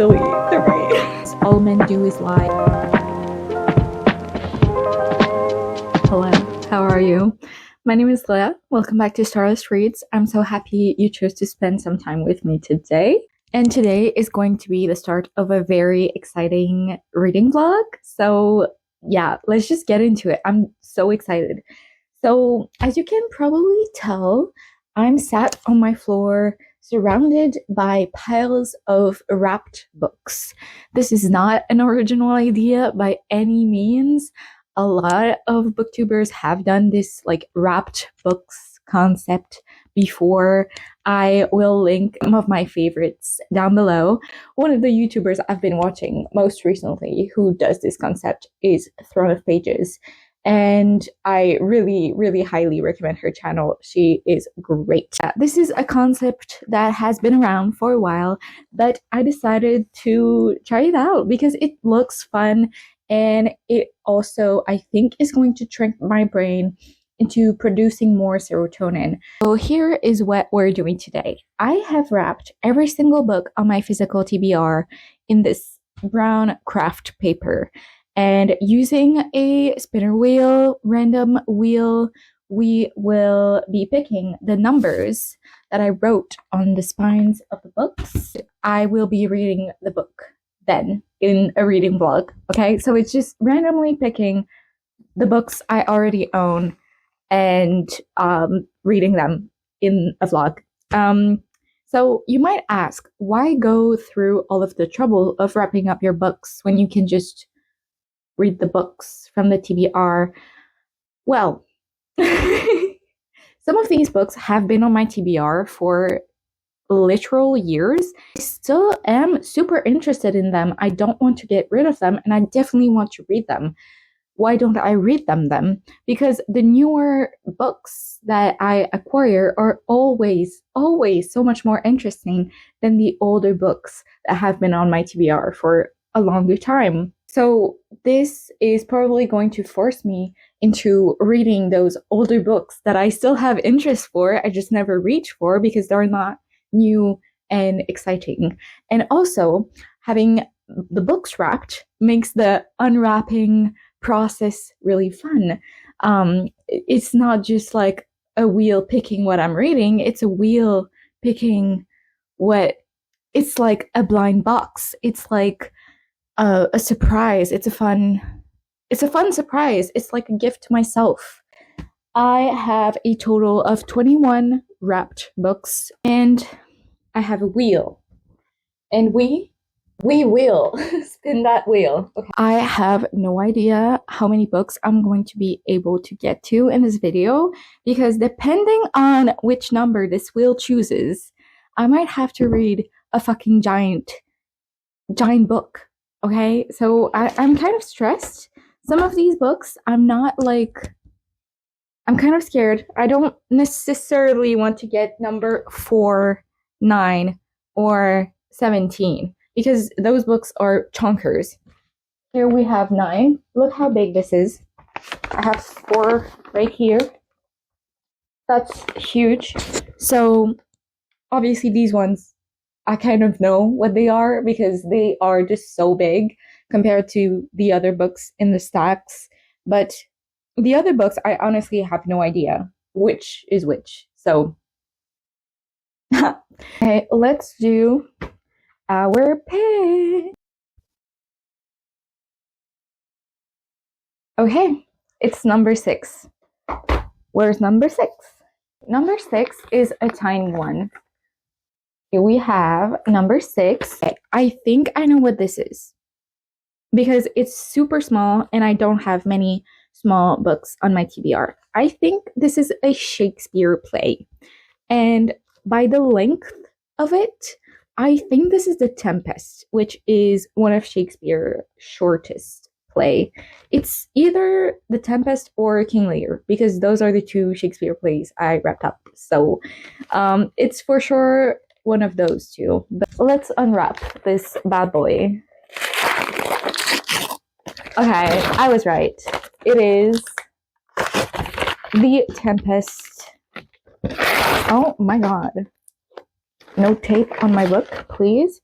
silly. Three. All men do is lie. Hello, how are you? My name is Leah. Welcome back to Starless Reads. I'm so happy you chose to spend some time with me today. And today is going to be the start of a very exciting reading vlog. So yeah, let's just get into it. I'm so excited. So as you can probably tell, I'm sat on my floor surrounded by piles of wrapped books. This is not an original idea by any means. A lot of booktubers have done this like wrapped books concept before. I will link some of my favorites down below. One of the YouTubers I've been watching most recently who does this concept is Throne of Pages. And I really, really highly recommend her channel. She is great. This is a concept that has been around for a while, but I decided to try it out because it looks fun and it also, I think, is going to trick my brain into producing more serotonin. So here is what we're doing today. I have wrapped every single book on my physical TBR in this brown craft paper. And using a spinner wheel, random wheel, we will be picking the numbers that I wrote on the spines of the books. I will be reading the book then in a reading vlog. Okay, so it's just randomly picking the books I already own and reading them in a vlog. So you might ask, why go through all of the trouble of wrapping up your books when you can just read the books from the TBR? Well, some of these books have been on my TBR for literal years. I still am super interested in them. I don't want to get rid of them, and I definitely want to read them. Why don't I read them then? Because the newer books that I acquire are always so much more interesting than the older books that have been on my TBR for a longer time. So this is probably going to force me into reading those older books that I still have interest for, I just never reach for because they're not new and exciting. And also, having the books wrapped makes the unwrapping process really fun. It's not just like a wheel picking what I'm reading, it's a wheel picking what, it's like a blind box. It's like a surprise. It's a fun surprise. It's like a gift to myself. I have a total of 21 wrapped books and I have a wheel. And we will spin that wheel. Okay. I have no idea how many books I'm going to be able to get to in this video because depending on which number this wheel chooses, I might have to read a fucking giant book. Okay, so I'm kind of stressed. Some of these books, I'm kind of scared. I don't necessarily want to get number 4, 9, or 17 because those books are chonkers. Here we have 9. Look how big this is. I have 4 right here. That's huge. So obviously these ones, I kind of know what they are because they are just so big compared to the other books in the stacks. But the other books, I honestly have no idea which is which. So, okay, let's do our pick. Okay, it's number 6. Where's number 6? Number 6 is a tiny one. Here we have number 6. I think I know what this is because it's super small and I don't have many small books on my TBR. I think this is a Shakespeare play. And by the length of it, I think this is The Tempest, which is one of Shakespeare's shortest play. It's either The Tempest or King Lear because those are the 2 Shakespeare plays I wrapped up. So it's for sure one of those 2. But let's unwrap this bad boy. Okay, I was right. It is The Tempest. Oh my god. No tape on my book, please.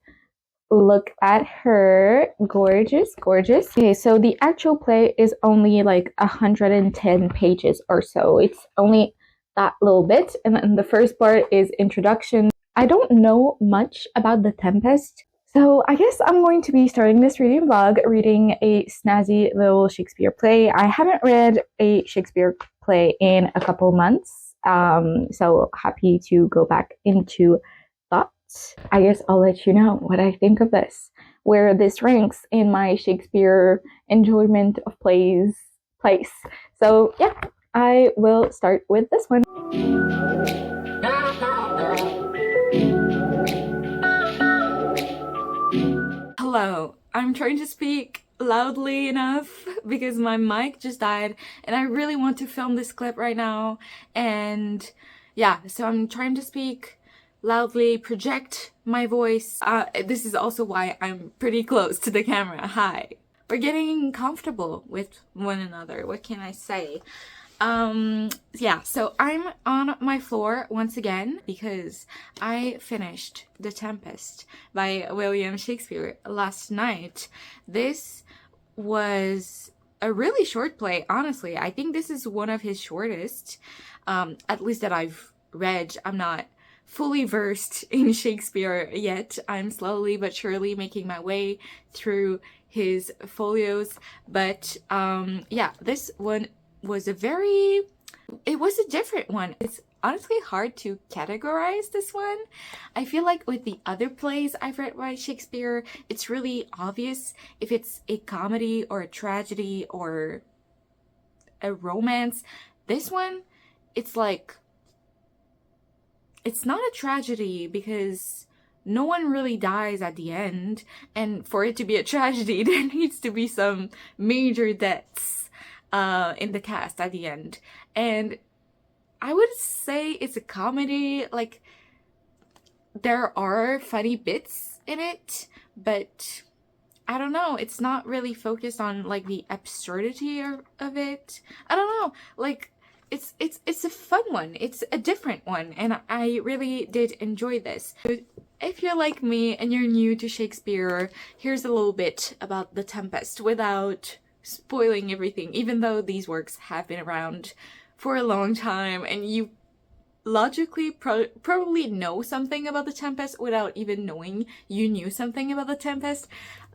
Look at her. Gorgeous, gorgeous. Okay, so the actual play is only like 110 pages or so. It's only that little bit. And then the first part is introduction. I don't know much about The Tempest. So I guess I'm going to be starting this reading vlog reading a snazzy little Shakespeare play. I haven't read a Shakespeare play in a couple months. So happy to go back into that. I guess I'll let you know what I think of this, where this ranks in my Shakespeare enjoyment of plays place. So yeah, I will start with this one. Hello, I'm trying to speak loudly enough because my mic just died and I really want to film this clip right now. And yeah, so I'm trying to speak loudly, project my voice. This is also why I'm pretty close to the camera. Hi. We're getting comfortable with one another. What can I say? Yeah, so I'm on my floor once again because I finished The Tempest by William Shakespeare last night. This was a really short play, honestly. I think this is one of his shortest, at least that I've read. I'm not fully versed in Shakespeare yet. I'm slowly but surely making my way through his folios, but yeah, this one was it was a different one. It's honestly hard to categorize this one. I feel like with the other plays I've read by Shakespeare, it's really obvious if it's a comedy or a tragedy or a romance. This one, it's like, it's not a tragedy because no one really dies at the end, and for it to be a tragedy, there needs to be some major deaths in the cast at the end. And I would say it's a comedy. Like, there are funny bits in it, but I don't know, it's not really focused on like the absurdity of it. I don't know, like it's a fun one, it's a different one, and I really did enjoy this. If you're like me and you're new to Shakespeare, here's a little bit about The Tempest without spoiling everything, even though these works have been around for a long time and you logically probably know something about The Tempest without even knowing you knew something about The Tempest.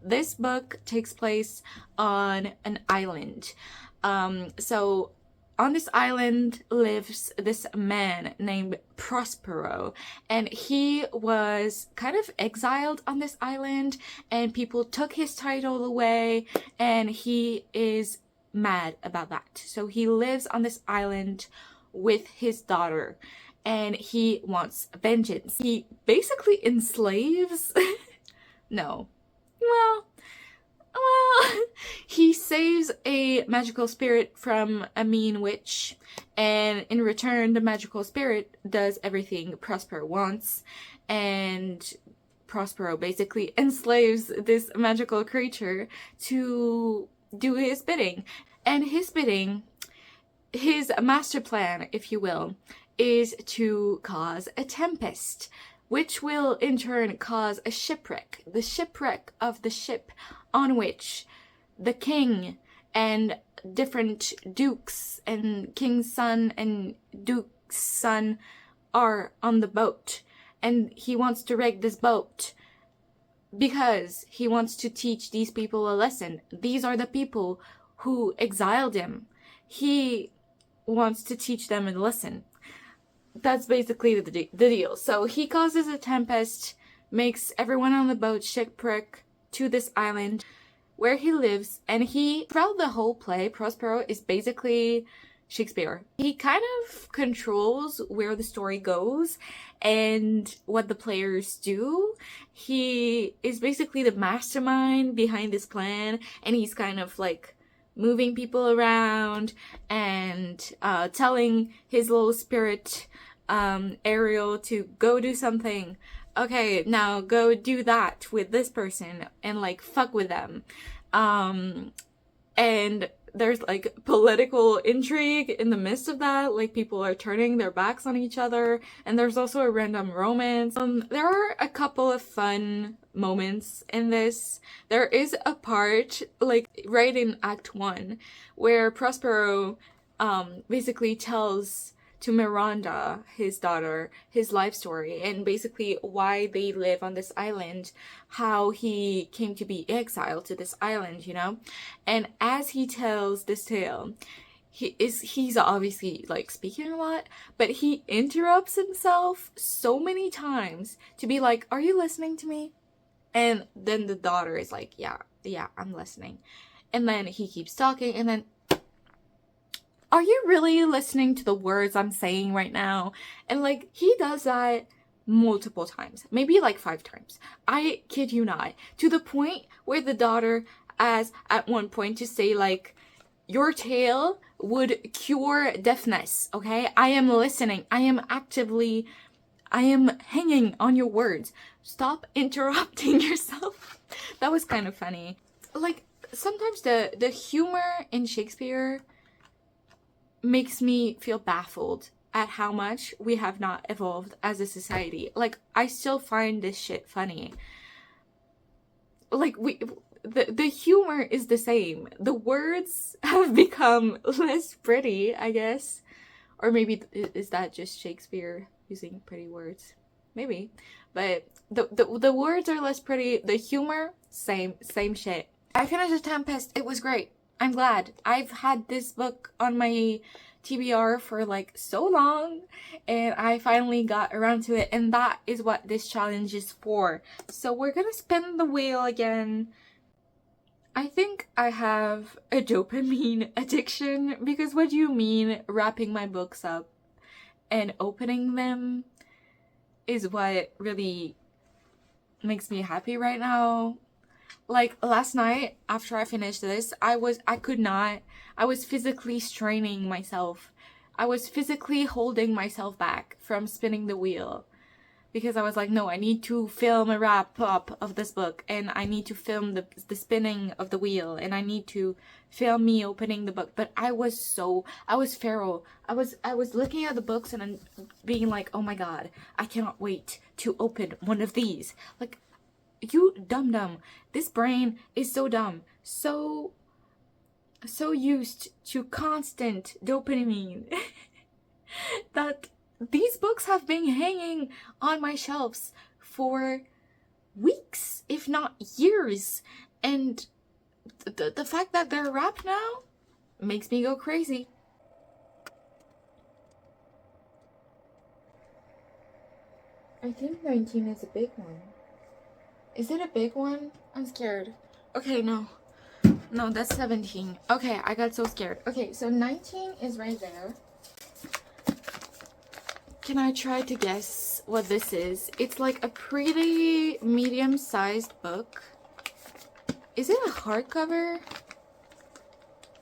This book takes place on an island. So on this island lives this man named Prospero, and he was kind of exiled on this island, and people took his title away, and he is mad about that. So he lives on this island with his daughter, and he wants vengeance. He basically enslaves no, well, he saves a magical spirit from a mean witch, and in return the magical spirit does everything Prospero wants, and Prospero basically enslaves this magical creature to do his bidding. And his bidding, his master plan, if you will, is to cause a tempest, which will in turn cause a shipwreck, the shipwreck of the ship on which the king and different dukes and king's son and duke's son are on the boat. And he wants to wreck this boat because he wants to teach these people a lesson. These are the people who exiled him. He wants to teach them a lesson. That's basically the deal. So he causes a tempest, makes everyone on the boat shipwreck to this island where he lives, and throughout the whole play, Prospero is basically Shakespeare. He kind of controls where the story goes and what the players do. He is basically the mastermind behind this plan, and he's kind of like moving people around and telling his little spirit Ariel to go do something. Okay, now go do that with this person and like fuck with them. And there's like political intrigue in the midst of that, like people are turning their backs on each other, and there's also a random romance. There are a couple of fun moments in this. There is a part, like, right in Act 1, where Prospero basically tells to Miranda, his daughter, his life story, and basically why they live on this island, how he came to be exiled to this island, you know? And as he tells this tale, he's obviously like speaking a lot, but he interrupts himself so many times to be like, are you listening to me? And then the daughter is like, yeah, I'm listening. And then he keeps talking, and then, are you really listening to the words I'm saying right now? And like, he does that multiple times, maybe like 5 times. I kid you not. To the point where the daughter, as at one point to say like, your tale would cure deafness, okay? I am listening. I am hanging on your words. Stop interrupting yourself. That was kind of funny. Like, sometimes the humor in Shakespeare makes me feel baffled at how much we have not evolved as a society. Like, I still find this shit funny. Like, the humor is the same. The words have become less pretty, I guess. Or maybe is that just Shakespeare using pretty words? Maybe. But the words are less pretty. The humor, same shit. I finished The Tempest. It was great. I'm glad. I've had this book on my TBR for like so long, and I finally got around to it, and that is what this challenge is for. So we're gonna spin the wheel again. I think I have a dopamine addiction, because what do you mean wrapping my books up and opening them is what really makes me happy right now. Like, last night after I finished this, I was physically straining myself. I was physically holding myself back from spinning the wheel, because I was like, no, I need to film a wrap up of this book, and I need to film the spinning of the wheel, and I need to film me opening the book. But I was feral. I was looking at the books and being like, oh my god, I cannot wait to open one of these. Like, you dumb. This brain is so dumb. So used to constant dopamine that these books have been hanging on my shelves for weeks, if not years. And the fact that they're wrapped now makes me go crazy. I think 19 is a big one. Is it a big one? I'm scared. Okay, no, that's 17. Okay, I got so scared. Okay, so 19 is right there. Can I try to guess what this is? It's like a pretty medium-sized book. Is it a hardcover?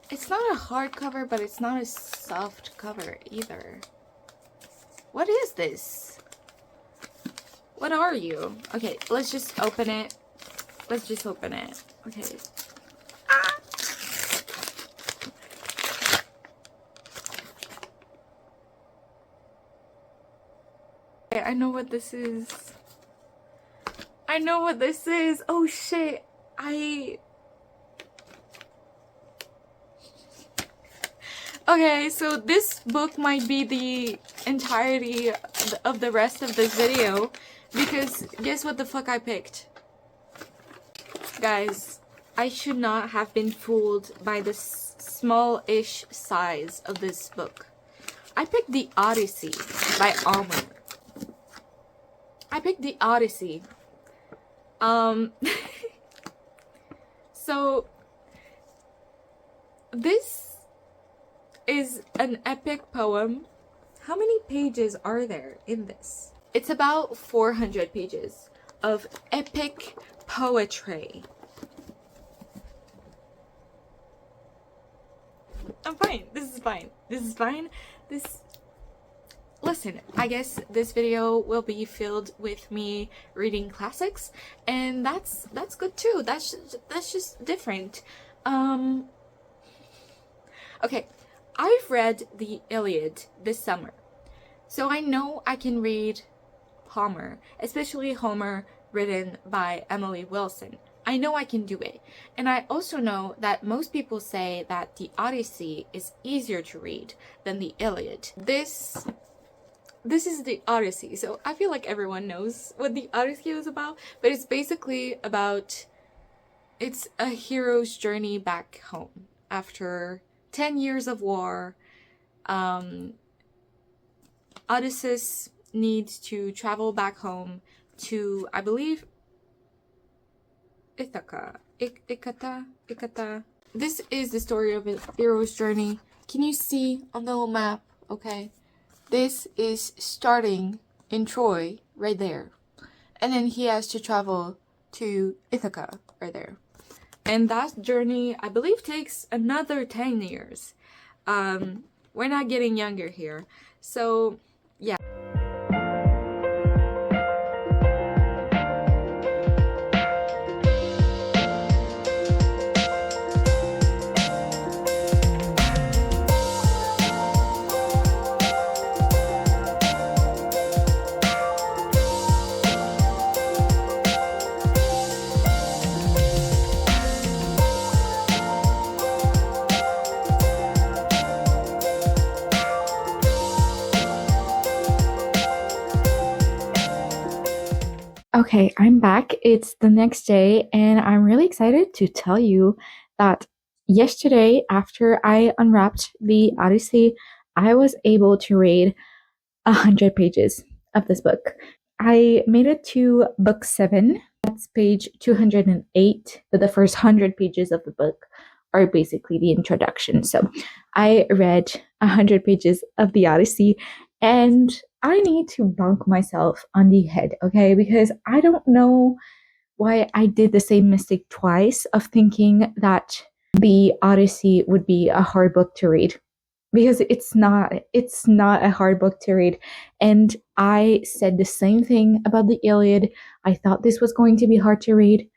It's not a hardcover, but it's not a soft cover either. What is this? What are you? Okay, let's just open it. Okay. Ah! Okay, I know what this is. Oh shit. Okay, so this book might be the entirety of the rest of this video, because guess what the fuck I picked? Guys, I should not have been fooled by the small-ish size of this book. I picked The Odyssey by Almer. So this is an epic poem. How many pages are there in this? It's about 400 pages of epic poetry. I'm fine. This is fine. Listen, I guess this video will be filled with me reading classics, and that's good too. That's just different. Okay, I've read the Iliad this summer, so I know I can read Homer, especially Homer written by Emily Wilson. I know I can do it. And I also know that most people say that the Odyssey is easier to read than the Iliad. This is the Odyssey, so I feel like everyone knows what the Odyssey is about, but it's basically about, it's a hero's journey back home after 10 years of war. Odysseus needs to travel back home to, I believe, Ithaca. Ithaca. This is the story of a hero's journey. Can you see on the little map? Okay. This is starting in Troy, right there. And then he has to travel to Ithaca, right there. And that journey, I believe, takes another 10 years. We're not getting younger here. So, yeah. Okay, I'm back. It's the next day, and I'm really excited to tell you that yesterday, after I unwrapped the Odyssey, I was able to read 100 pages of this book. I made it to book 7. That's page 208, but the first 100 pages of the book are basically the introduction. So I read 100 pages of the Odyssey, and I need to bonk myself on the head, okay? Because I don't know why I did the same mistake twice of thinking that the Odyssey would be a hard book to read. Because it's not a hard book to read. And I said the same thing about the Iliad. I thought this was going to be hard to read,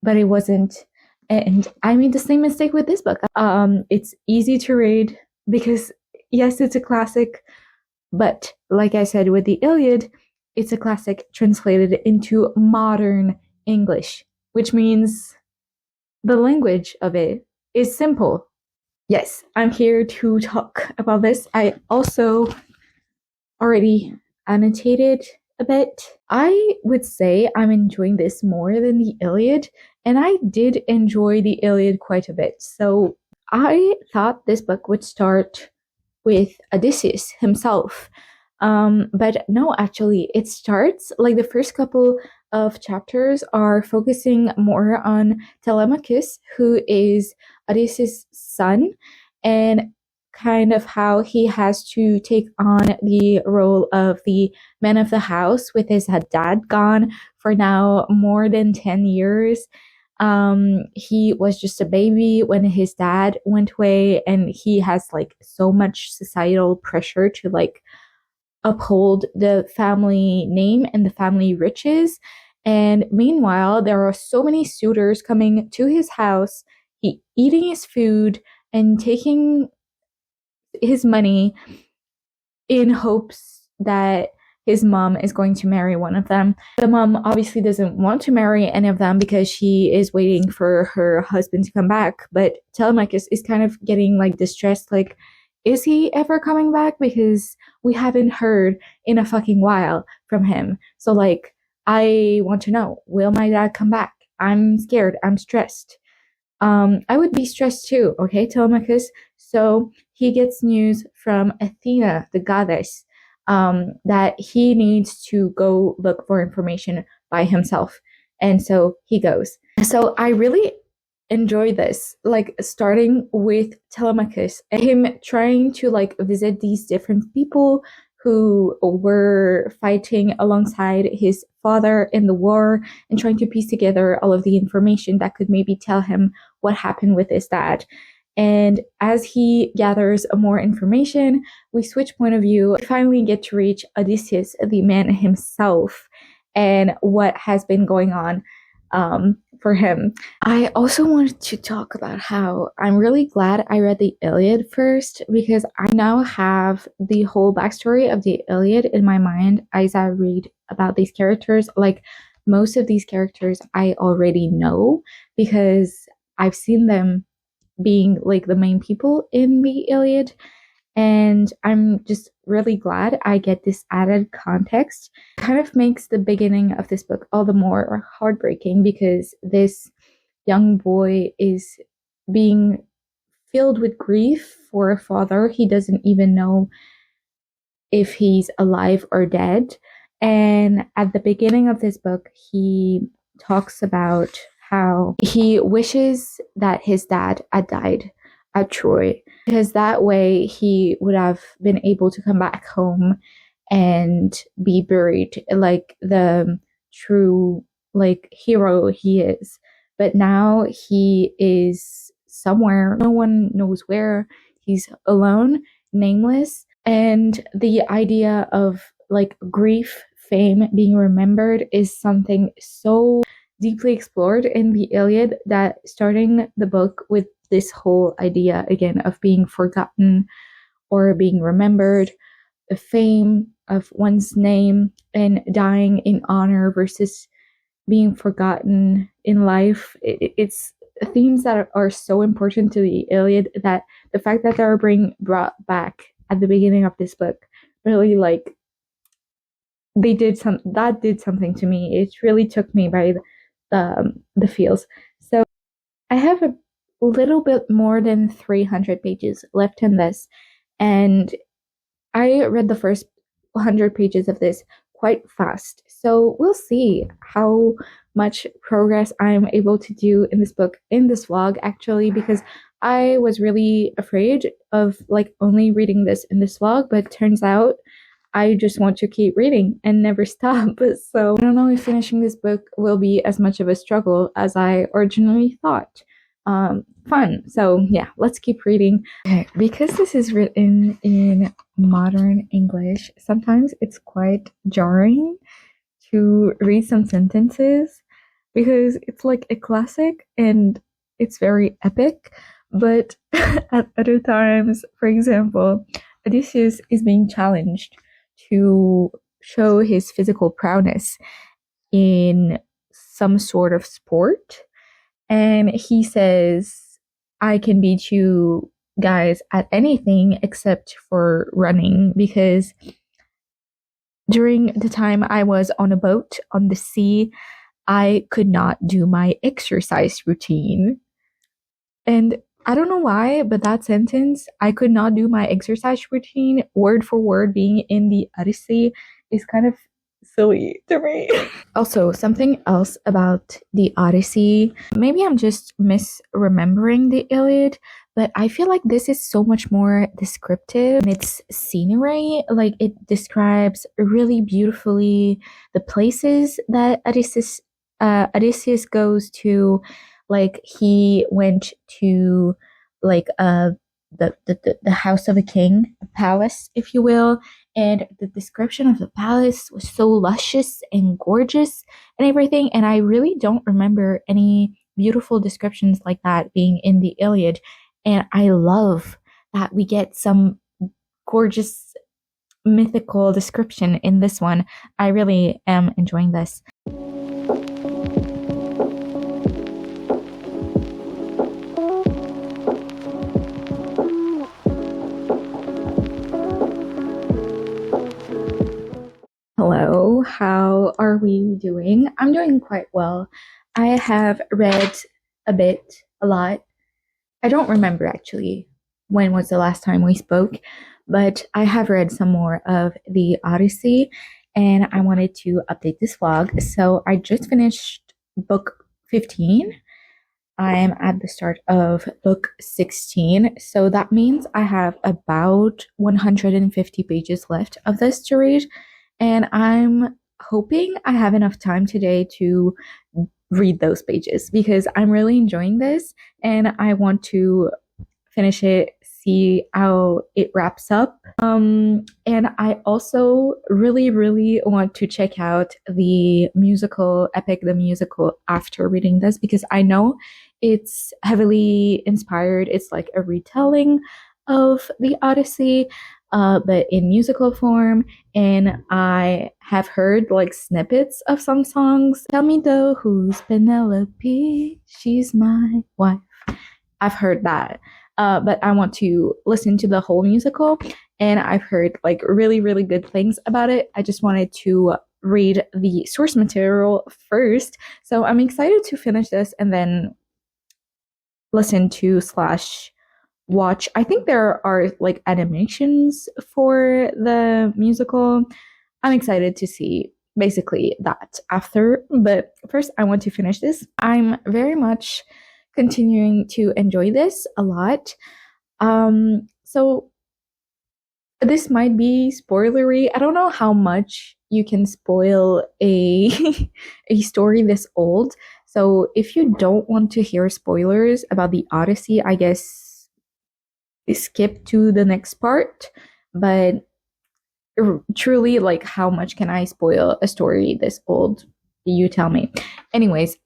but it wasn't. And I made the same mistake with this book. It's easy to read because, yes, it's a classic, but like I said with the Iliad, it's a classic translated into modern English, which means the language of it is simple. Yes, I'm here to talk about this. I also already annotated a bit. I would say I'm enjoying this more than the Iliad, and I did enjoy the Iliad quite a bit. So I thought this book would start with Odysseus himself. But no, actually, it starts like the first couple of chapters are focusing more on Telemachus, who is Odysseus' son, and kind of how he has to take on the role of the man of the house with his dad gone for now more than 10 years. He was just a baby when his dad went away, and he has like so much societal pressure to like uphold the family name and the family riches. And meanwhile, there are so many suitors coming to his house, eating his food and taking his money in hopes that his mom is going to marry one of them. The mom obviously doesn't want to marry any of them because she is waiting for her husband to come back. But Telemachus is kind of getting like distressed, like, is he ever coming back? Because we haven't heard in a fucking while from him. So like, I want to know, will my dad come back? I'm scared. I'm stressed. I would be stressed too, okay, Telemachus? So he gets news from Athena, the goddess, that he needs to go look for information by himself. And so he goes. So I really enjoy this, like starting with Telemachus and him trying to like visit these different people who were fighting alongside his father in the war and trying to piece together all of the information that could maybe tell him what happened with his dad. And as he gathers more information, we switch point of view. We finally get to reach Odysseus, the man himself, and what has been going on for him. I also wanted to talk about how I'm really glad I read the Iliad first, because I now have the whole backstory of the Iliad in my mind as I read about these characters. Like, most of these characters I already know because I've seen them being like the main people in the Iliad. And I'm just really glad I get this added context. Kind of makes the beginning of this book all the more heartbreaking because this young boy is being filled with grief for a father he doesn't even know if he's alive or dead. And at the beginning of this book, he talks about how he wishes that his dad had died at Troy because that way he would have been able to come back home and be buried like the true like hero he is. But now he is somewhere, no one knows where. He's alone, nameless, and the idea of like grief, fame, being remembered is something so deeply explored in the Iliad that starting the book with this whole idea again of being forgotten or being remembered, the fame of one's name, and dying in honor versus being forgotten in life. It's themes that are so important to the Iliad that the fact that they're being brought back at the beginning of this book really like they did some that did something to me. It really took me by the feels. So I have a little bit more than 300 pages left in this, and I read the first 100 pages of this quite fast. So we'll see how much progress I'm able to do in this book, in this vlog, actually, because I was really afraid of like only reading this in this vlog, but turns out I just want to keep reading and never stop. So I don't know if finishing this book will be as much of a struggle as I originally thought. Fun. So yeah, let's keep reading. Okay, because this is written in modern English, sometimes it's quite jarring to read some sentences because it's like a classic and it's very epic. But at other times, for example, Odysseus is being challenged to show his physical prowess in some sort of sport. And he says, I can beat you guys at anything except for running because during the time I was on a boat on the sea, I could not do my exercise routine. And I don't know why, but that sentence, I could not do my exercise routine, word for word being in the Odyssey, is kind of silly to me. Also, something else about the Odyssey, maybe I'm just misremembering the Iliad, but I feel like this is so much more descriptive in its scenery. Like it describes really beautifully the places that Odysseus goes to. Like he went to like the house of a king, a palace, if you will, and the description of the palace was so luscious and gorgeous and everything. And I really don't remember any beautiful descriptions like that being in the Iliad. And I love that we get some gorgeous mythical description in this one. I really am enjoying this. Hello, how are we doing? I'm doing quite well. I have read a lot. I don't remember actually when was the last time we spoke, but I have read some more of the Odyssey and I wanted to update this vlog. So I just finished book 15. I am at the start of book 16. So that means I have about 150 pages left of this to read. And I'm hoping I have enough time today to read those pages because I'm really enjoying this and I want to finish it, see how it wraps up. And I also really want to check out the musical, Epic the Musical, after reading this because I know it's heavily inspired. It's like a retelling of the Odyssey. but in musical form. And I have heard like snippets of some songs. Tell me though, who's Penelope? She's my wife. I've heard that. But I want to listen to the whole musical, and I've heard like really, really good things about it. I just wanted to read the source material first. So I'm excited to finish this and then listen to slash watch. I think there are like animations for the musical. I'm excited to see basically that after, but first I want to finish this. I'm very much continuing to enjoy this a lot. So this might be spoilery. I don't know how much you can spoil a a story this old. So if you don't want to hear spoilers about the Odyssey, I guess skip to the next part. But truly, like, how much can I spoil a story this old? You tell me. Anyways,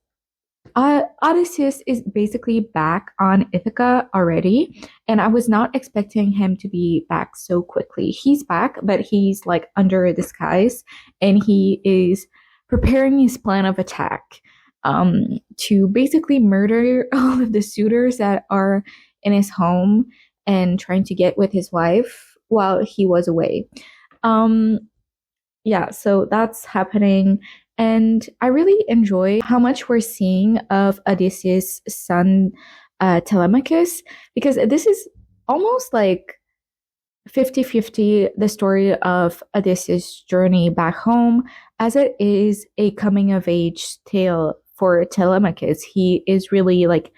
Odysseus is basically back on Ithaca already, and I was not expecting him to be back so quickly. He's back, but he's like under a disguise, and he is preparing his plan of attack to basically murder all of the suitors that are in his home and trying to get with his wife while he was away. Um, yeah, so that's happening. And I really enjoy how much we're seeing of Odysseus' son, Telemachus, because this is almost like 50-50 the story of Odysseus' journey back home, as it is a coming of age tale for Telemachus. He is really like,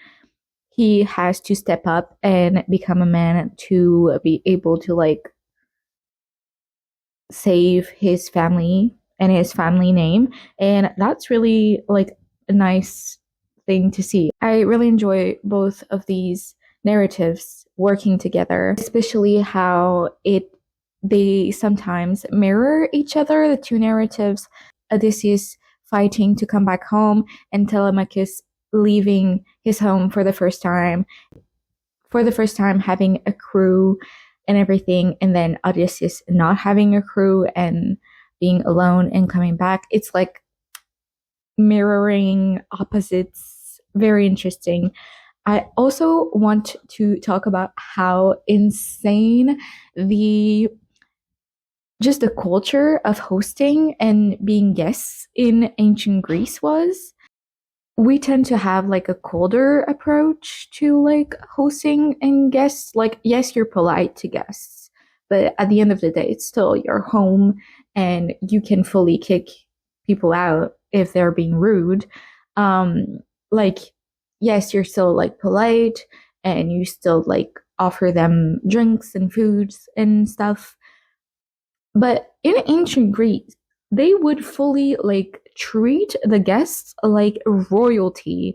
he has to step up and become a man to be able to like save his family and his family name, and that's really like a nice thing to see. I really enjoy both of these narratives working together, especially how they sometimes mirror each other, the two narratives. Odysseus fighting to come back home, and Telemachus leaving his home for the first time, having a crew and everything, and then Odysseus not having a crew and being alone and coming back. It's like mirroring opposites. Very interesting. I also want to talk about how insane the culture of hosting and being guests in ancient Greece was. We tend to have like a colder approach to like hosting and guests. Like, yes, you're polite to guests, but at the end of the day, it's still your home, and you can fully kick people out if they're being rude. Like, yes, you're still like polite, and you still like offer them drinks and foods and stuff. But in ancient Greece, they would fully like treat the guests like royalty.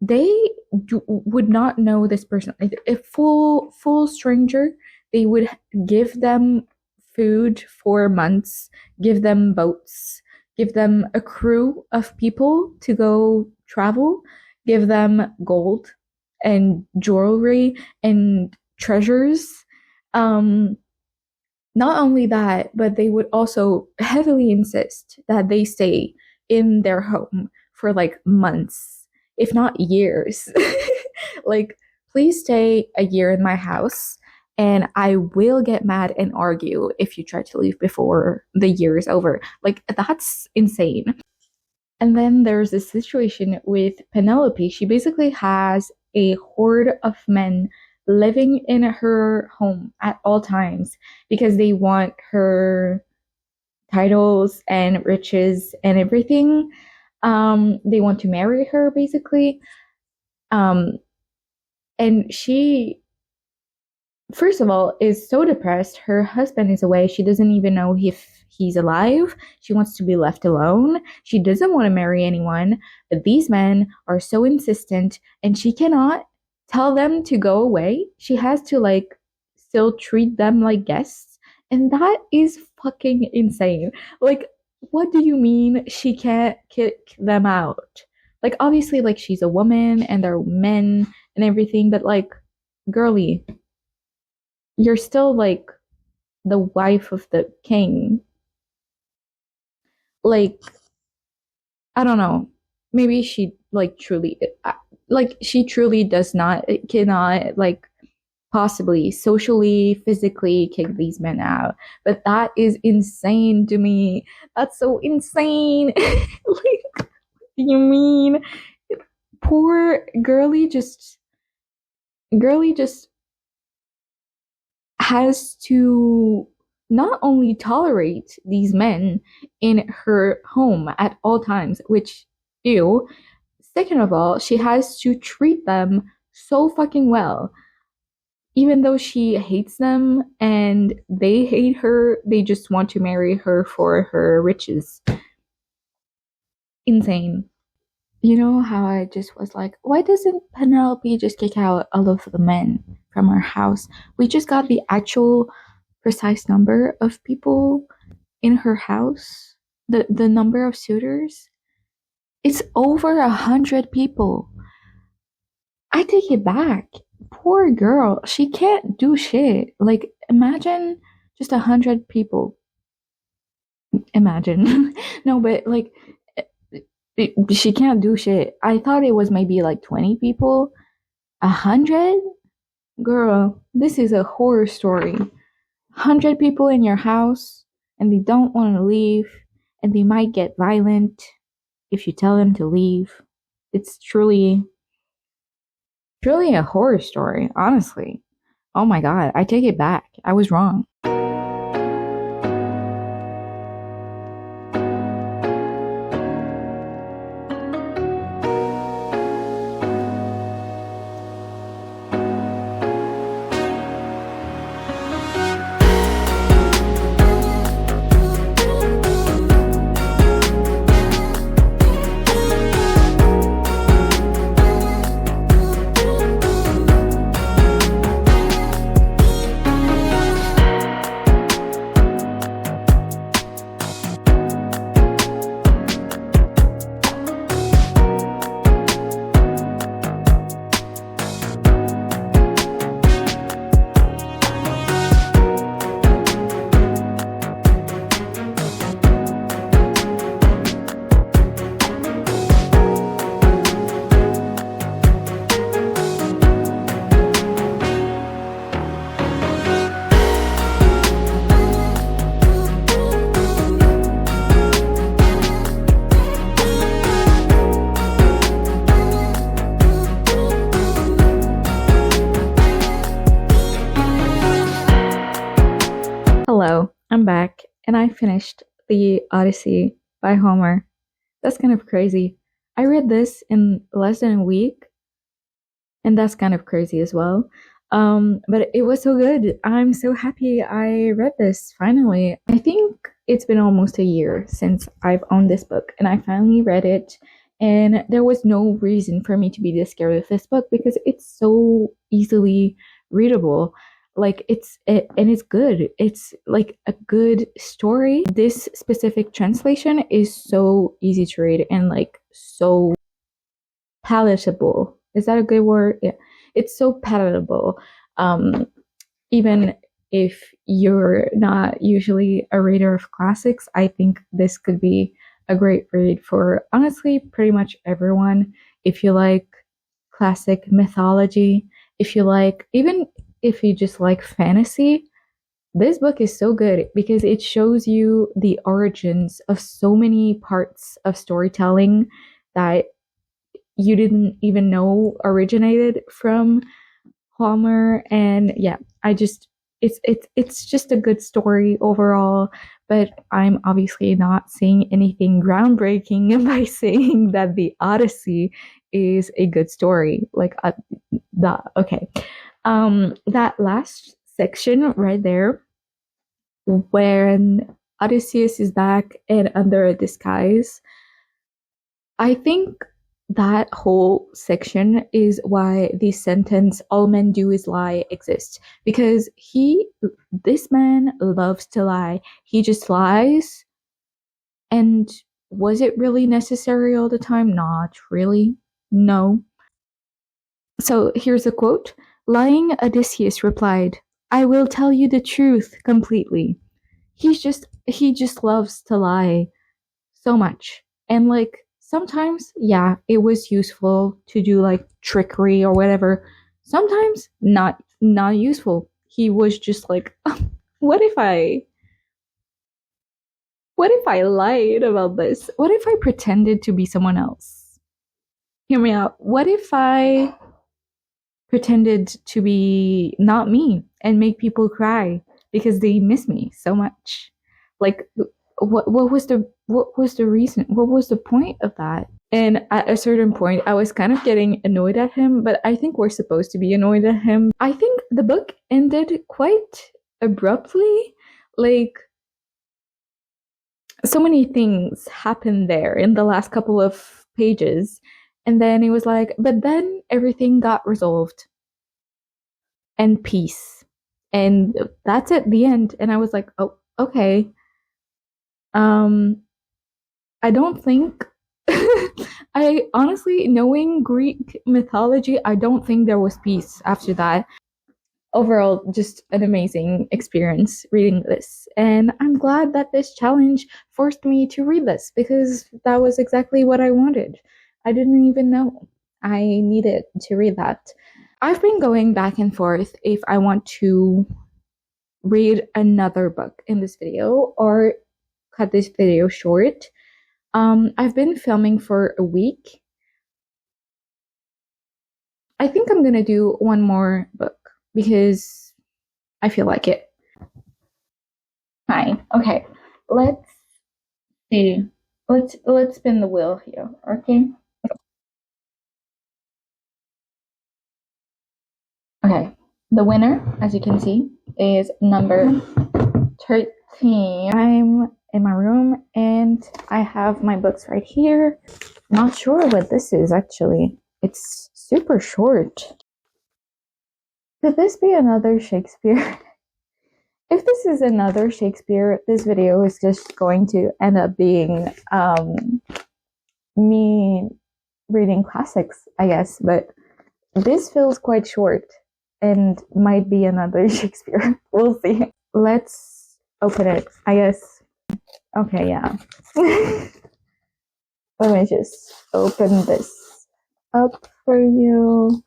They would not know this person. Like a full stranger, they would give them food for months, give them boats, give them a crew of people to go travel, give them gold and jewelry and treasures. Not only that, but they would also heavily insist that they stay in their home for like months, if not years. Like, please stay a year in my house, and I will get mad and argue if you try to leave before the year is over. Like, that's insane. And then there's this situation with Penelope. She basically has a horde of men living in her home at all times because they want her titles and riches and everything. They want to marry her basically. And she, first of all, is so depressed. Her husband is away. She doesn't even know if he's alive. She wants to be left alone. She doesn't want to marry anyone, but these men are so insistent, and she cannot tell them to go away. She has to like still treat them like guests, and that is fucking insane. Like, what do you mean she can't kick them out? Like, obviously, like, she's a woman and they're men and everything, but like, girly, you're still like the wife of the king. Like, I don't know. Maybe she she truly does not cannot like possibly socially physically kick these men out, but that is insane to me. That's so insane. Like, you mean poor girly just has to not only tolerate these men in her home at all times, which ew. Second of all, she has to treat them so fucking well. Even though she hates them and they hate her, they just want to marry her for her riches. Insane. You know how I just was like, why doesn't Penelope just kick out all of the men from our house? We just got the actual precise number of people in her house. The number of suitors. It's over 100 people. I take it back. Poor girl. She can't do shit. Like, imagine just 100 people. Imagine. No, but like, she can't do shit. I thought it was maybe like 20 people. 100? Girl, this is a horror story. 100 people in your house and they don't want to leave and they might get violent if you tell them to leave. It's truly a horror story, honestly. Oh my god, I take it back. I was wrong. Hello, I'm back, and I finished the Odyssey by Homer. That's kind of crazy. I read this in less than a week, and that's kind of crazy as well. But it was so good. I'm so happy I read this finally. I think it's been almost a year since I've owned this book, and I finally read it. And there was no reason for me to be this scared of this book because it's so easily readable. Like and it's good. It's like a good story. This specific translation is so easy to read and like so palatable. Is that a good word? Yeah. It's so palatable. Even if you're not usually a reader of classics, I think this could be a great read for honestly pretty much everyone. If you like classic mythology, if you like, even if you just like fantasy, this book is so good because it shows you the origins of so many parts of storytelling that you didn't even know originated from Homer. And yeah, I just it's just a good story overall, but I'm obviously not saying anything groundbreaking by saying that the Odyssey is a good story. Like okay. That last section right there when Odysseus is back and under a disguise, I think that whole section is why the sentence "all men do is lie" exists, because this man loves to lie. He just lies. And was it really necessary all the time? Not really. No. So here's a quote. Lying Odysseus replied, I will tell you the truth completely. He just loves to lie so much. And like sometimes, yeah, it was useful to do like trickery or whatever. Sometimes not useful. He was just like, what if I what if I lied about this? What if I pretended to be someone else? Hear me out. What if I pretended to be not me and make people cry because they miss me so much? Like what was the reason? What was the point of that? And at a certain point, I was kind of getting annoyed at him, but I think we're supposed to be annoyed at him. I think the book ended quite abruptly. Like, so many things happened there in the last couple of pages. And then it was like, but then everything got resolved and peace. And that's at the end. And I was like, oh, okay. I don't think I honestly, knowing Greek mythology, I don't think there was peace after that. Overall, just an amazing experience reading this. And I'm glad that this challenge forced me to read this because that was exactly what I wanted. I didn't even know I needed to read that. I've been going back and forth if I want to read another book in this video or cut this video short. I've been filming for a week. I think I'm gonna do one more book because I feel like it. Fine. Okay. Let's see. Let's spin the wheel here. Okay. Okay. The winner, as you can see, is number 13. I'm in my room and I have my books right here. Not sure what this is actually. It's super short. Could this be another Shakespeare? If this is another Shakespeare, this video is just going to end up being me reading classics, I guess, but this feels quite short and might be another Shakespeare. We'll see. Let's open it, I guess. Okay, yeah. Let me just open this up for you.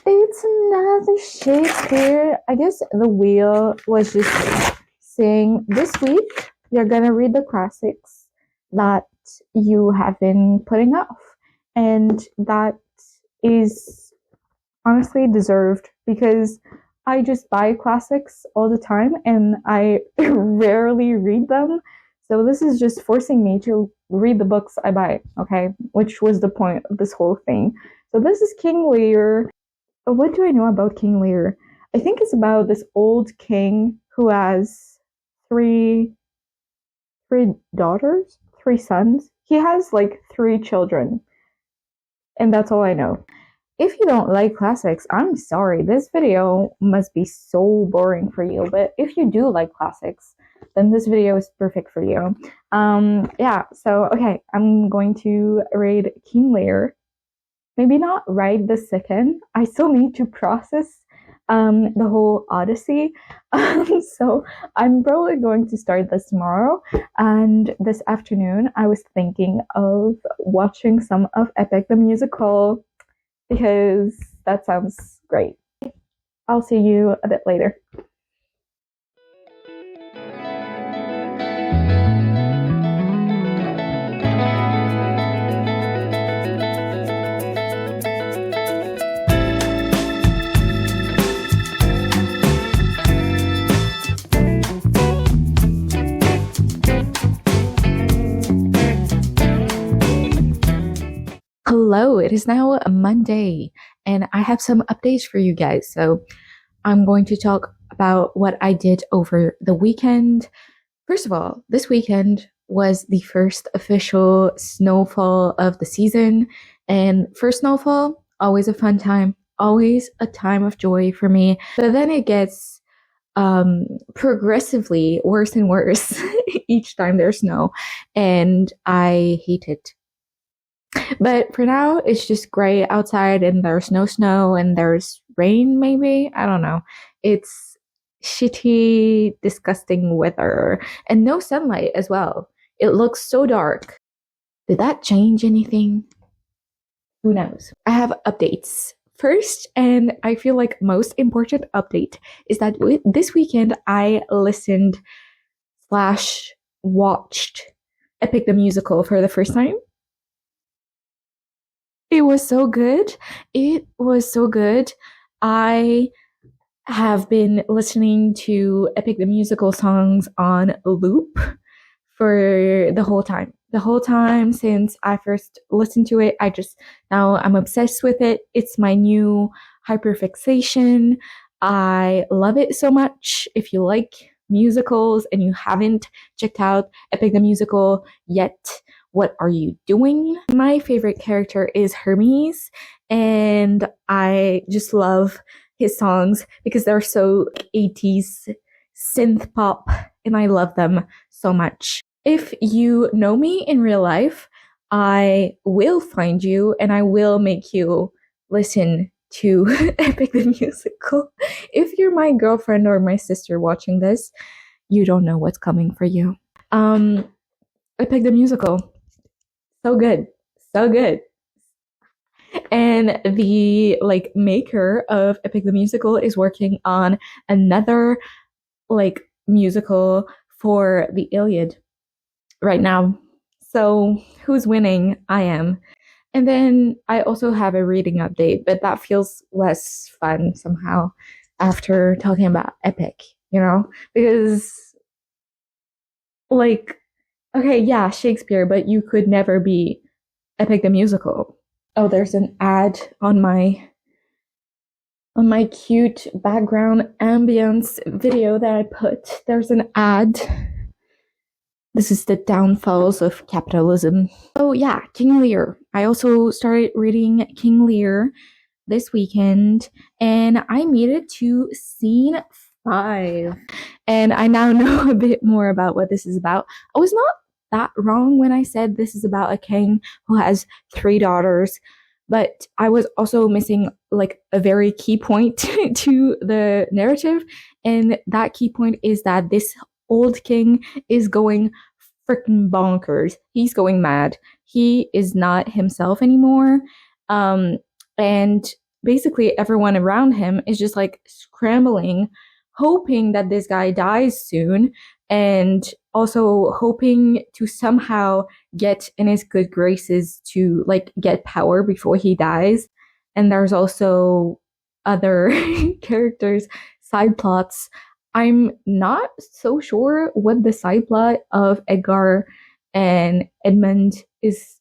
It's another Shakespeare. I guess the wheel was just saying this week you're gonna read the classics that you have been putting off. And that is honestly deserved because I just buy classics all the time and I rarely read them. So this is just forcing me to read the books I buy, okay? Which was the point of this whole thing. So this is King Lear. What do I know about King Lear? I think it's about this old king who has three daughters, three sons. He has like three children. And that's all I know. If you don't like classics, I'm sorry. This video must be so boring for you. But if you do like classics, then this video is perfect for you. Yeah, so okay, I'm going to read King Lear. Maybe not right this second. I still need to process the whole Odyssey. So I'm probably going to start this tomorrow. And this afternoon, I was thinking of watching some of Epic the Musical because that sounds great. I'll see you a bit later. Hello, it is now a Monday and I have some updates for you guys. So I'm going to talk about what I did over the weekend. First of all, this weekend was the first official snowfall of the season. And first snowfall, always a fun time, always a time of joy for me. But then it gets progressively worse and worse each time there's snow. And I hate it. But for now, it's just gray outside and there's no snow and there's rain, maybe. I don't know. It's shitty, disgusting weather and no sunlight as well. It looks so dark. Did that change anything? Who knows? I have updates. First, and I feel like most important update is that this weekend I listened slash watched Epic the Musical for the first time. It was so good. It was so good. I have been listening to Epic the Musical songs on loop for the whole time. The whole time since I first listened to it, now I'm obsessed with it. It's my new hyperfixation. I love it so much. If you like musicals and you haven't checked out Epic the Musical yet, what are you doing? My favorite character is Hermes, and I just love his songs because they're so 80s synth pop, and I love them so much. If you know me in real life, I will find you and I will make you listen to Epic the Musical. If you're my girlfriend or my sister watching this, you don't know what's coming for you. Epic the Musical. So good. So good. And the maker of Epic the Musical is working on another musical for the Iliad right now. So who's winning? I am. And then I also have a reading update, but that feels less fun somehow after talking about Epic, because okay, yeah, Shakespeare, but you could never be Epic the Musical. Oh, there's an ad on my cute background ambience video that I put. There's an ad. This is the downfalls of capitalism. Oh yeah, King Lear. I also started reading King Lear this weekend, and I made it to scene 5. And I now know a bit more about what this is about. I was not that wrong when I said this is about a king who has 3 daughters, but I was also missing a very key point to the narrative, and that key point is that this old king is going freaking bonkers. He's going mad. He is not himself anymore. And basically everyone around him is just scrambling, hoping that this guy dies soon, and also hoping to somehow get in his good graces to get power before he dies. And there's also other characters, side plots. I'm not so sure what the side plot of Edgar and Edmund is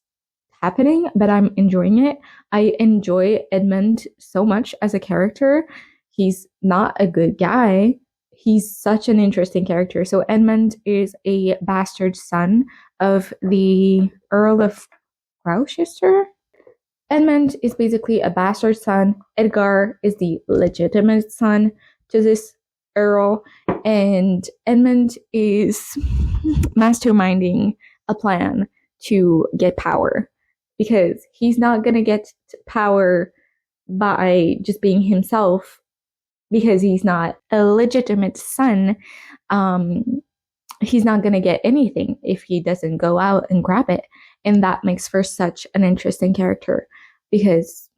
happening, but I'm enjoying it. I enjoy Edmund so much as a character. He's not a good guy. He's such an interesting character. So Edmund is a bastard son of the Earl of Gloucester. Edmund is basically a bastard son. Edgar is the legitimate son to this Earl, and Edmund is masterminding a plan to get power, because he's not gonna get power by just being himself, because he's not a legitimate son. He's not gonna get anything if he doesn't go out and grab it, and that makes for such an interesting character, because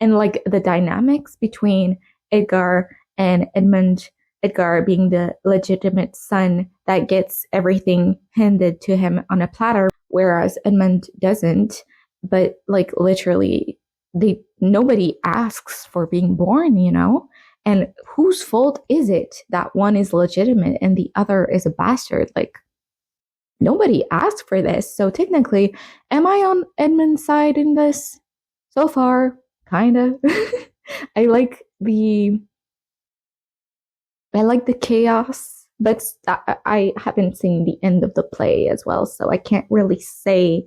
and the dynamics between Edgar and Edmund. Edgar being the legitimate son that gets everything handed to him on a platter, whereas Edmund doesn't. But literally, nobody asks for being born, And whose fault is it that one is legitimate and the other is a bastard? Nobody asked for this. So technically, am I on Edmund's side in this? So far, kinda. I like the chaos, but I haven't seen the end of the play as well, so I can't really say.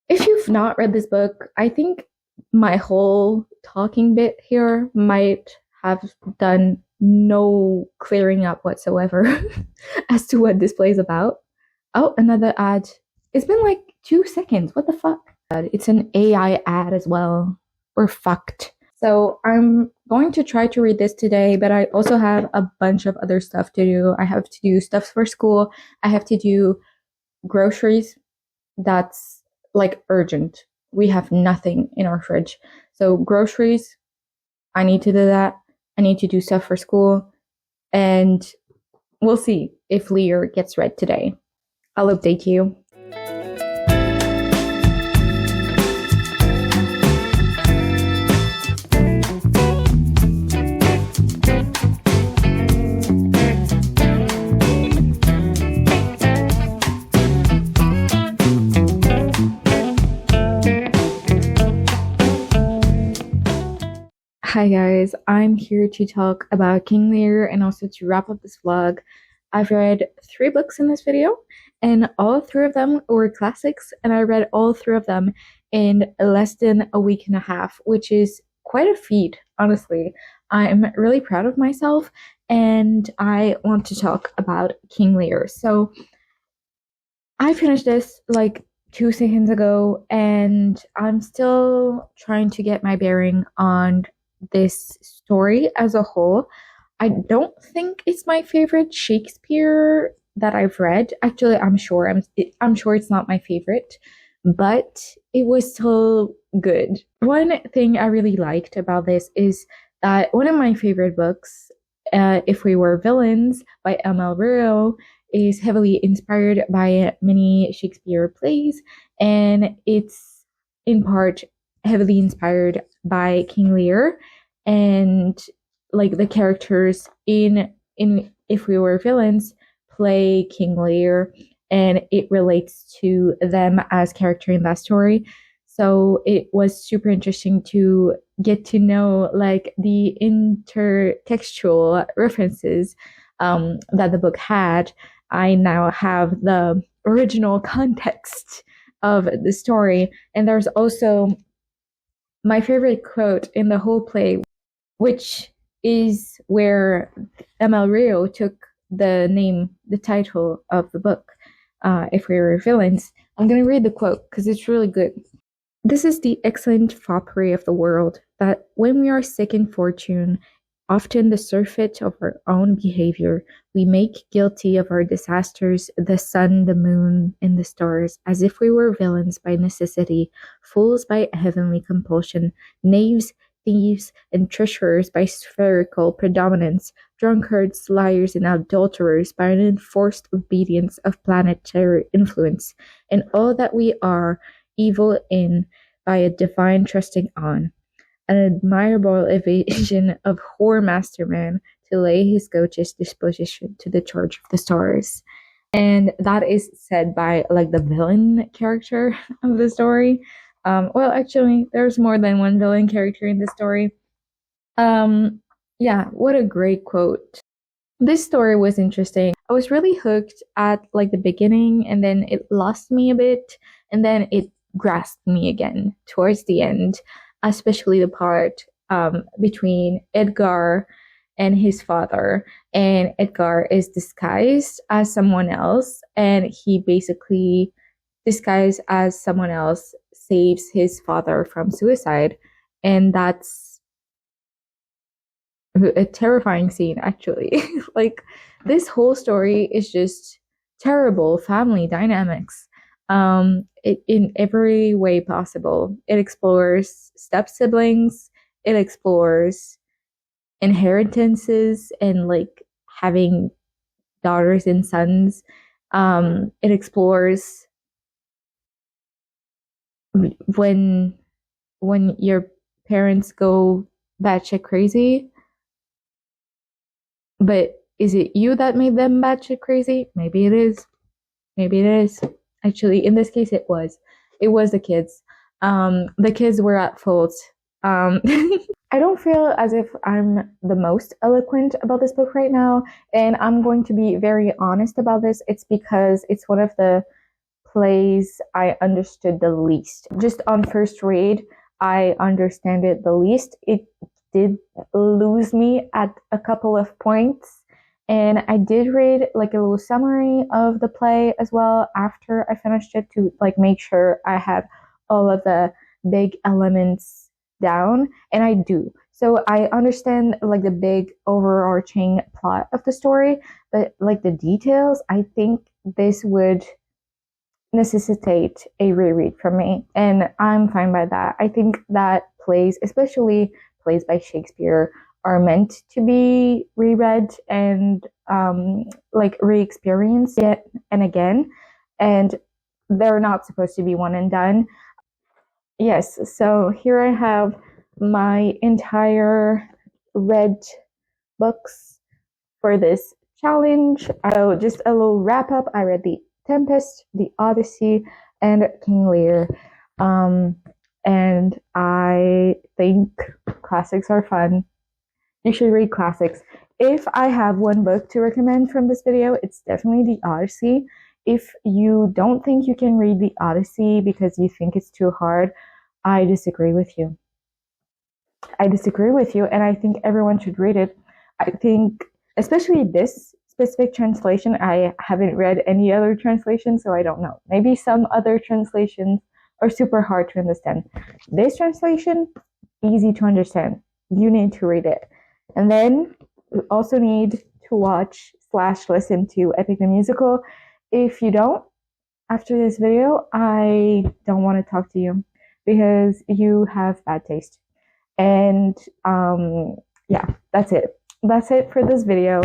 If you've not read this book, I think my whole talking bit here might have done no clearing up whatsoever as to what this play is about. Oh, another ad. It's been 2 seconds. What the fuck? It's an AI ad as well. We're fucked. So I'm going to try to read this today, but I also have a bunch of other stuff to do. I have to do stuff for school. I have to do groceries. That's like urgent. We have nothing in our fridge. So groceries, I need to do that. I need to do stuff for school. And we'll see if Lear gets read today. I'll update you. Hi guys, I'm here to talk about King Lear and also to wrap up this vlog. I've read 3 books in this video, and all 3 of them were classics, and I read all 3 of them in less than a week and a half, which is quite a feat, honestly. I'm really proud of myself, and I want to talk about King Lear. So I finished this like 2 seconds ago, and I'm still trying to get my bearing on this story as a whole. I don't think it's my favorite Shakespeare that I've read. Actually, I'm sure it's not my favorite, but it was still good. One thing I really liked about this is that one of my favorite books, If We Were Villains by M.L. Rio, is heavily inspired by many Shakespeare plays, and it's in part heavily inspired by King Lear, and like the characters in If We Were Villains play King Lear, and it relates to them as character in that story. So it was super interesting to get to know like the intertextual references that the book had. I now have the original context of the story, and there's also my favorite quote in the whole play, which is where M.L. Rio took the title of the book, If We Were Villains. I'm going to read the quote because it's really good. This is the excellent foppery of the world, that when we are sick in fortune, often the surfeit of our own behaviour, we make guilty of our disasters the sun, the moon, and the stars, as if we were villains by necessity, fools by heavenly compulsion, knaves, thieves, and treasurers by spherical predominance, drunkards, liars, and adulterers by an enforced obedience of planetary influence, and all that we are evil in by a divine trusting on, an admirable evasion of whore masterman to lay his gorgeous disposition to the charge of the stars. And that is said by like the villain character of the story. Well, actually, there's more than one villain character in the story. Yeah, what a great quote. This story was interesting. I was really hooked at like the beginning, and then it lost me a bit, and then it grasped me again towards the end, especially the part between Edgar and his father. And Edgar is disguised as someone else, and he basically, disguised as someone else, saves his father from suicide. And that's a terrifying scene, actually. Like, this whole story is just terrible family dynamics, in every way possible. It explores step siblings, it explores inheritances and like having daughters and sons. It explores when your parents go batshit crazy, but is it you that made them batshit crazy? Maybe it is. Maybe it is. Actually, in this case, it was. It was the kids. The kids were at fault. I don't feel as if I'm the most eloquent about this book right now, and I'm going to be very honest about this. It's because it's one of the plays I understood the least. Just on first read, I understand it the least. It did lose me at a couple of points, and I did read like a little summary of the play as well after I finished it to like make sure I had all of the big elements down, and I do. So I understand like the big overarching plot of the story, but like the details, I think this would necessitate a reread from me, and I'm fine by that. I think that plays, especially plays by Shakespeare, are meant to be reread and like re-experienced yet and again, and they're not supposed to be one and done. Yes, so here I have my entire read books for this challenge. So just a little wrap up. I read The Tempest, The Odyssey, and King Lear. And I think classics are fun. You should read classics. If I have one book to recommend from this video, it's definitely The Odyssey. If you don't think you can read The Odyssey because you think it's too hard, I disagree with you. I disagree with you, and I think everyone should read it. I think, especially this specific translation, I haven't read any other translation, so I don't know. Maybe some other translations are super hard to understand. This translation, easy to understand. You need to read it. And then you also need to watch / listen to Epic the Musical. If you don't, after this video, I don't want to talk to you because you have bad taste. And yeah, that's it. That's it for this video.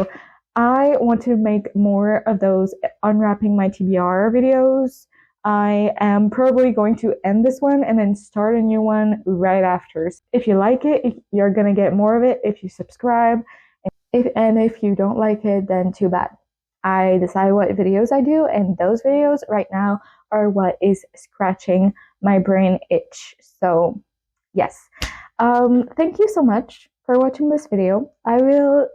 I want to make more of those unwrapping my TBR videos. I am probably going to end this one and then start a new one right after. If you like it, you're going to get more of it if you subscribe. And if you don't like it, then too bad. I decide what videos I do, and those videos right now are what is scratching my brain itch. So yes. Thank you so much for watching this video. I will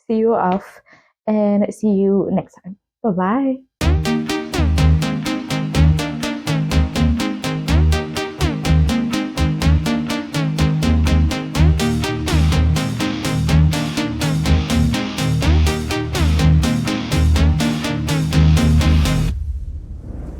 see you off and see you next time. Bye-bye.